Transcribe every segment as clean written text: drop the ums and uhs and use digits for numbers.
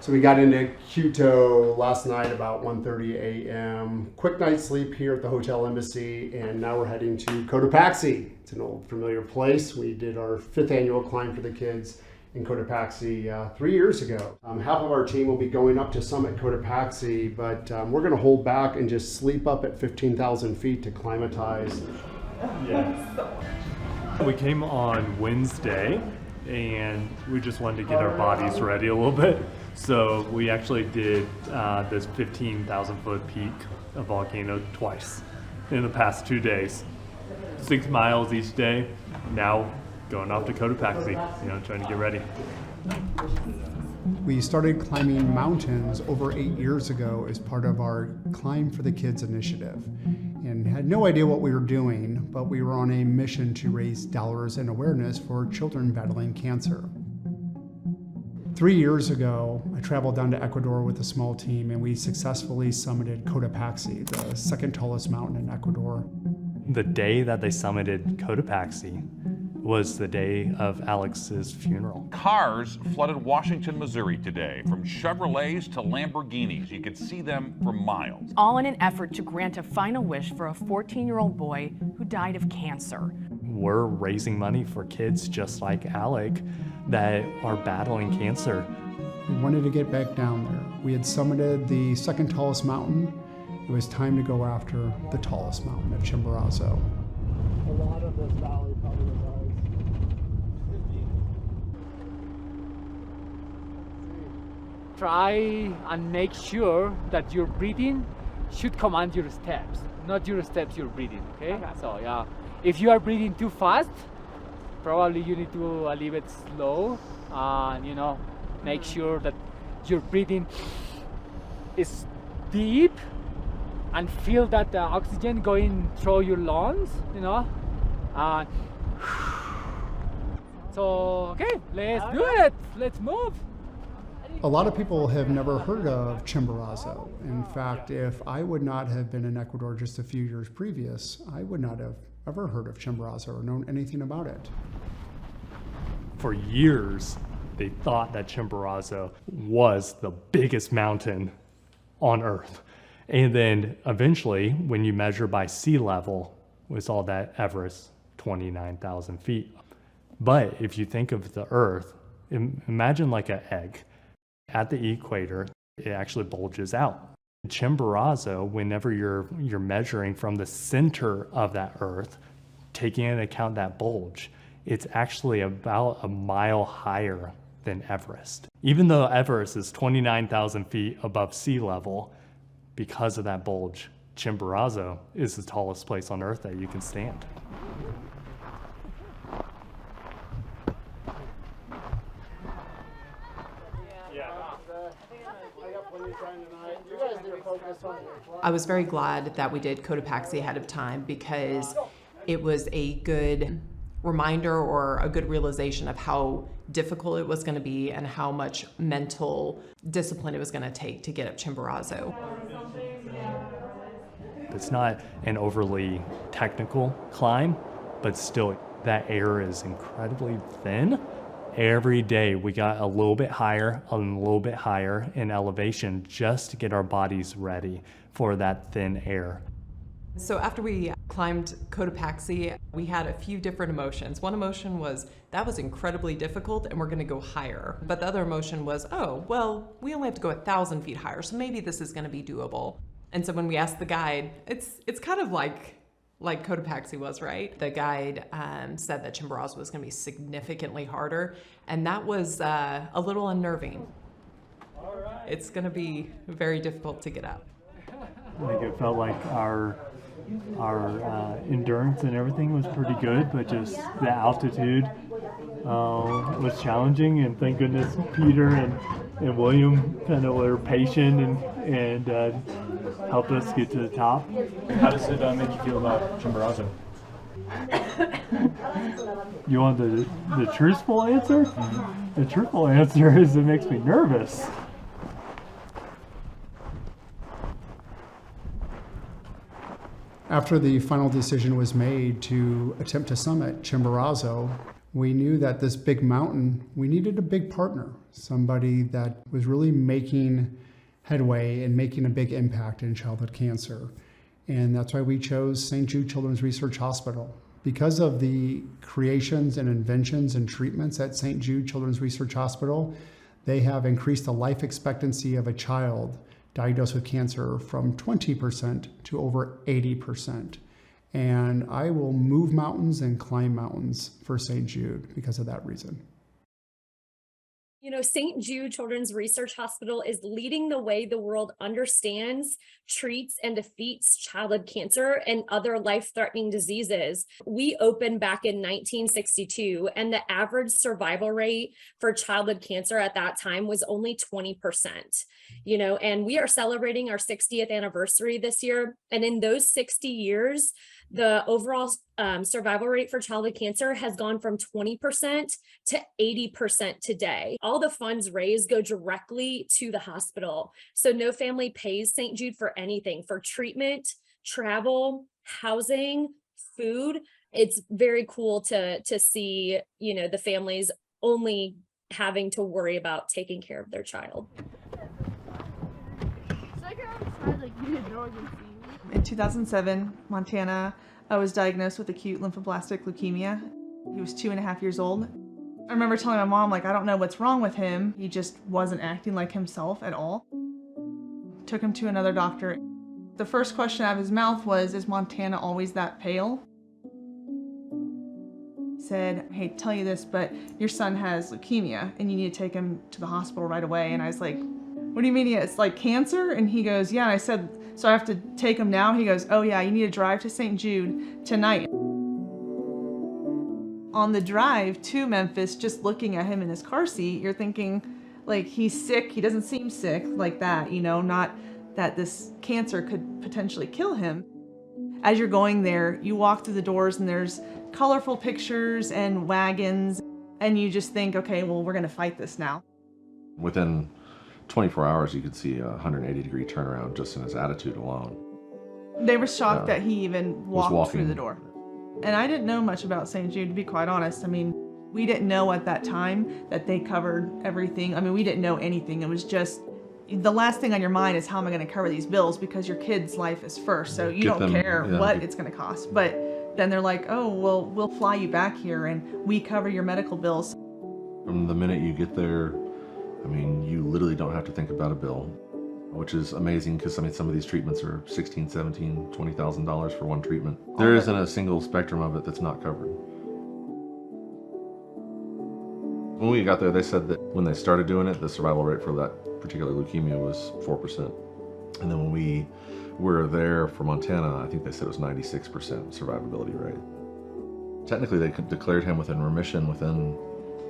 So we got into Quito last night about 1:30 a.m. Quick night's sleep here at the Hotel Embassy, and now we're heading to Cotopaxi. It's an old familiar place. We did our 5th annual climb for the kids in Cotopaxi 3 years ago. Half of our team will be going up to summit Cotopaxi, but we're going to hold back and just sleep up at 15,000 feet to climatize. Yeah. We came on Wednesday, and we just wanted to get our bodies ready a little bit. So we actually did this 15,000 foot peak of volcano twice in the past 2 days. 6 miles each day. Now going off to Cotopaxi, trying to get ready. We started climbing mountains over 8 years ago as part of our Climb for the Kids initiative, and had no idea what we were doing, but we were on a mission to raise dollars and awareness for children battling cancer. 3 years ago, I traveled down to Ecuador with a small team, and we successfully summited Cotopaxi, the second tallest mountain in Ecuador. The day that they summited Cotopaxi was the day of Alex's funeral. Cars flooded Washington, Missouri today, from Chevrolets to Lamborghinis. You could see them for miles. All in an effort to grant a final wish for a 14-year-old boy who died of cancer. We're raising money for kids just like Alec that are battling cancer. We wanted to get back down there. We had summited the second tallest mountain. It was time to go after the tallest mountain at Chimborazo. A lot of this valley probably was ours. Try and make sure that your breathing should command your steps, not your steps you're breathing, okay? So yeah, if you are breathing too fast, probably you need to leave it slow and make sure that your breathing is deep and feel that the oxygen going through your lungs, and so okay, let's do it, let's move. A lot of people have never heard of Chimborazo. In fact, if I would not have been in Ecuador just a few years previous, I would not have ever heard of Chimborazo or known anything about it. For years, they thought that Chimborazo was the biggest mountain on Earth. And then eventually, when you measure by sea level, we saw that Everest, 29,000 feet. But if you think of the Earth, imagine like an egg. At the equator, it actually bulges out. Chimborazo, whenever you're measuring from the center of that Earth, taking into account that bulge, it's actually about a mile higher than Everest. Even though Everest is 29,000 feet above sea level, because of that bulge, Chimborazo is the tallest place on Earth that you can stand. I was very glad that we did Cotopaxi ahead of time because it was a good reminder or a good realization of how difficult it was going to be and how much mental discipline it was going to take to get up Chimborazo. It's not an overly technical climb, but still that air is incredibly thin. Every day we got a little bit higher and a little bit higher in elevation just to get our bodies ready for that thin air. So after we climbed Cotopaxi, we had a few different emotions. One emotion was, that was incredibly difficult and we're gonna go higher. But the other emotion was, oh, well, we only have to go 1,000 feet higher, so maybe this is gonna be doable. And so when we asked the guide, it's kind of like Cotopaxi was, right? The guide said that Chimborazo was going to be significantly harder, and that was a little unnerving. All right. It's going to be very difficult to get up. Like it felt like our endurance and everything was pretty good, but just the altitude was challenging, and thank goodness Peter and William kind of were patient and helped us get to the top. How does it make you feel about Chimborazo? You want the truthful answer? Mm-hmm. The truthful answer is it makes me nervous. After the final decision was made to attempt to summit Chimborazo, We knew that this big mountain, we needed a big partner, somebody that was really making headway and making a big impact in childhood cancer. And that's why we chose St. Jude Children's Research Hospital. Because of the creations and inventions and treatments at St. Jude Children's Research Hospital, they have increased the life expectancy of a child diagnosed with cancer from 20% to over 80%. And I will move mountains and climb mountains for St. Jude because of that reason. You know, St. Jude Children's Research Hospital is leading the way the world understands, treats, and defeats childhood cancer and other life-threatening diseases. We opened back in 1962, and the average survival rate for childhood cancer at that time was only 20%. You know, and we are celebrating our 60th anniversary this year. And in those 60 years, the overall survival rate for childhood cancer has gone from 20% to 80% today. All the funds raised go directly to the hospital. So no family pays St. Jude for anything, for treatment, travel, housing, food. It's very cool to see, you know, the families only having to worry about taking care of their child. In 2007, Montana was diagnosed with acute lymphoblastic leukemia. He was 2.5 years old. I remember telling my mom, like, I don't know what's wrong with him. He just wasn't acting like himself at all. Took him to another doctor. The first question out of his mouth was, is Montana always that pale? He said, I hate to tell you this, but your son has leukemia and you need to take him to the hospital right away. And I was like, what do you mean it's like cancer? And he goes, yeah. And I said, so I have to take him now? He goes, oh yeah, you need to drive to St. Jude tonight. On the drive to Memphis, just looking at him in his car seat, you're thinking, like, he's sick, he doesn't seem sick like that, you know, not that this cancer could potentially kill him. As you're going there, you walk through the doors and there's colorful pictures and wagons, and you just think, okay, well, we're gonna fight this now. Within 24 hours, you could see a 180-degree turnaround just in his attitude alone. They were shocked that he even walked through the door. And I didn't know much about St. Jude, to be quite honest. I mean, we didn't know at that time that they covered everything. I mean, we didn't know anything. It was just, the last thing on your mind is how am I going to cover these bills, because your kid's life is first, so you don't care what it's going to cost. But then they're like, oh, well, we'll fly you back here and we cover your medical bills. From the minute you get there, I mean, you literally don't have to think about a bill, which is amazing because, I mean, some of these treatments are $16,000, $17,000, $20,000 for one treatment. There isn't a single spectrum of it that's not covered. When we got there, they said that when they started doing it, the survival rate for that particular leukemia was 4%. And then when we were there for Montana, I think they said it was 96% survivability rate. Technically, they declared him within remission within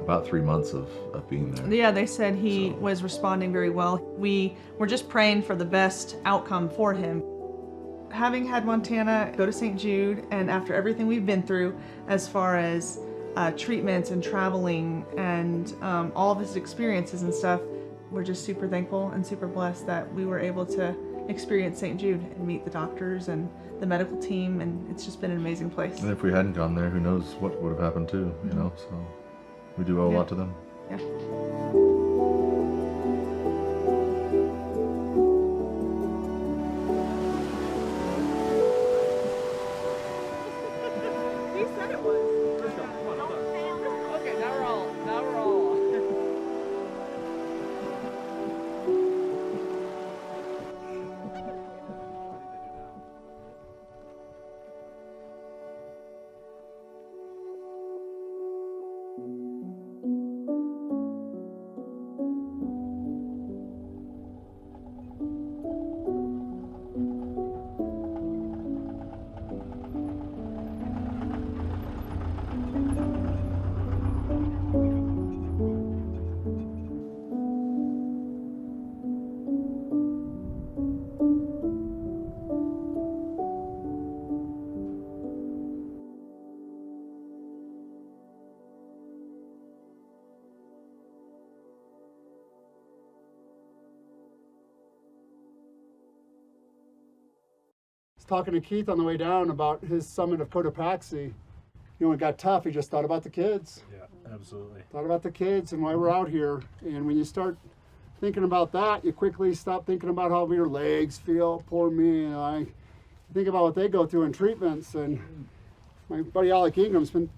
about 3 months of being there. Yeah, they said he was responding very well. We were just praying for the best outcome for him. Having had Montana go to St. Jude, and after everything we've been through as far as treatments and traveling and all of his experiences and stuff, we're just super thankful and super blessed that we were able to experience St. Jude and meet the doctors and the medical team, and it's just been an amazing place. And if we hadn't gone there, who knows what would have happened too, you know, so we do owe a lot to them. Yeah. He said it was. Let's go. Come on, okay, now we're all. Talking to Keith on the way down about his summit of Cotopaxi, when it got tough, he just thought about the kids. Yeah, absolutely. Thought about the kids and why we're out here. And when you start thinking about that, you quickly stop thinking about how your legs feel. Poor me. I think about what they go through in treatments. And my buddy Alec Ingram spent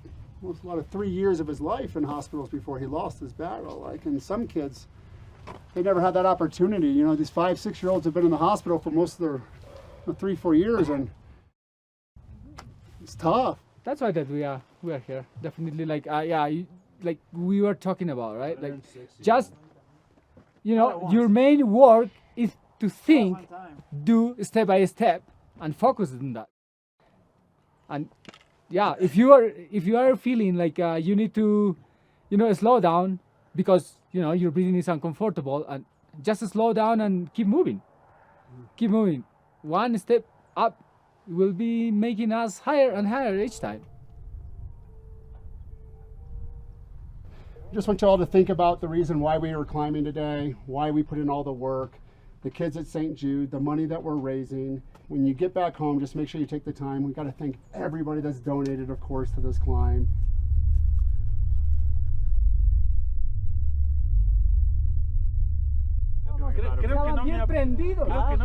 about 3 years of his life in hospitals before he lost his battle. And some kids, they never had that opportunity. These 5, 6-year-olds have been in the hospital for most of their 3, 4 years, and it's tough. That's why that we are here. Definitely, like like we were talking about, right? Like just your main work is to think, do step by step, and focus on that. And if you are feeling like you need to, slow down because your breathing is uncomfortable, and just slow down and keep moving. Keep moving. One step up will be making us higher and higher each time. Just want you all to think about the reason why we are climbing today, why we put in all the work, the kids at St. Jude, the money that we're raising. When you get back home, just make sure you take the time. We've got to thank everybody that's donated, of course, to this climb.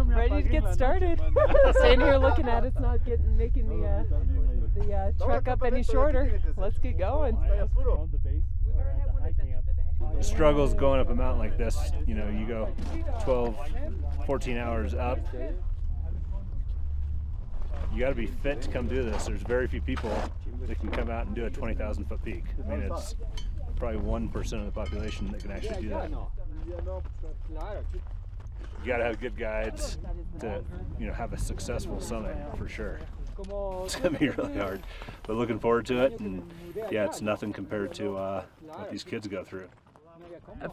Ready to get started. Staying here looking at it's not making the trek up any shorter. Let's get going. The struggles going up a mountain like this, you go 12, 14 hours up. You got to be fit to come do this. There's very few people that can come out and do a 20,000 foot peak. I mean, it's probably 1% of the population that can actually do that. You got to have good guides to, have a successful summit for sure. It's gonna be really hard, but looking forward to it. And yeah, it's nothing compared to what these kids go through.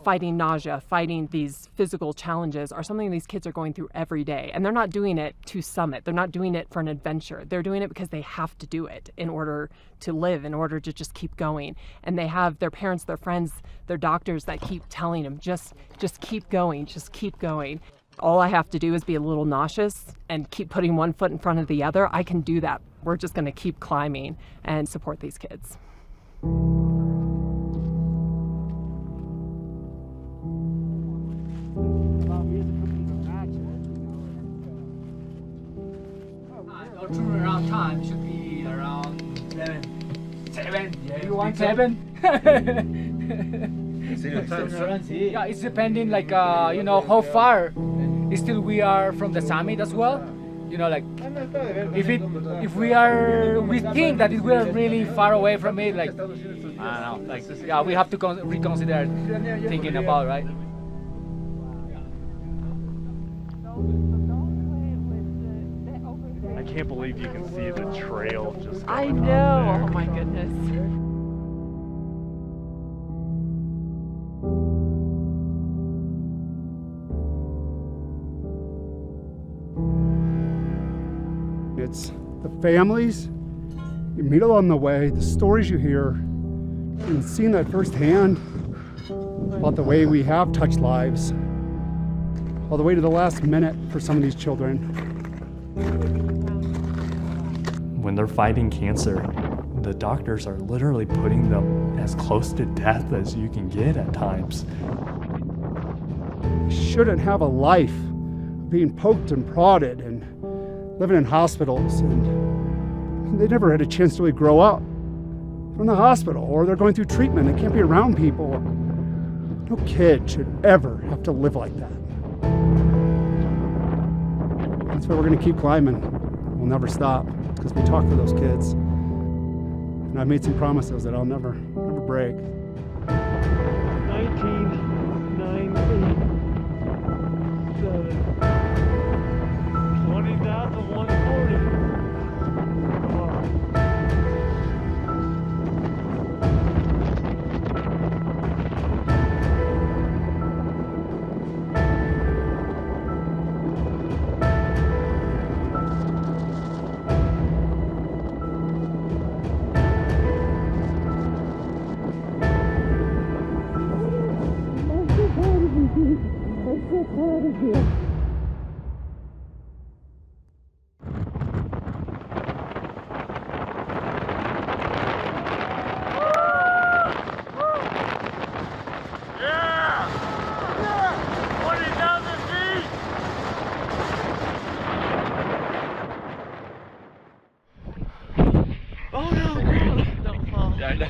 Fighting nausea, fighting these physical challenges are something these kids are going through every day. And they're not doing it to summit. They're not doing it for an adventure. They're doing it because they have to do it in order to live, in order to just keep going. And they have their parents, their friends, their doctors that keep telling them, just keep going, just keep going. All I have to do is be a little nauseous and keep putting one foot in front of the other. I can do that. We're just going to keep climbing and support these kids. Our turnaround time should be around 7. Yeah, you want 7? Yeah, it's depending how far still we are from the summit as well. If we think that we are really far away from it, I don't know, we have to reconsider thinking about, right? I can't believe you can see the trail just going I on know. there. Oh my goodness. It's the families you meet along the way, the stories you hear, and seeing that firsthand about the way we have touched lives, all the way to the last minute for some of these children. When they're fighting cancer, the doctors are literally putting them as close to death as you can get at times. Shouldn't have a life being poked and prodded and living in hospitals, and they never had a chance to really grow up. They're in the hospital or they're going through treatment. They can't be around people. No kid should ever have to live like that. That's why we're going to keep climbing. We'll never stop because we talk to those kids. And I've made some promises that I'll never break. 19, 9, 8, 7, 20,140. Come on.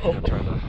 Yeah, try not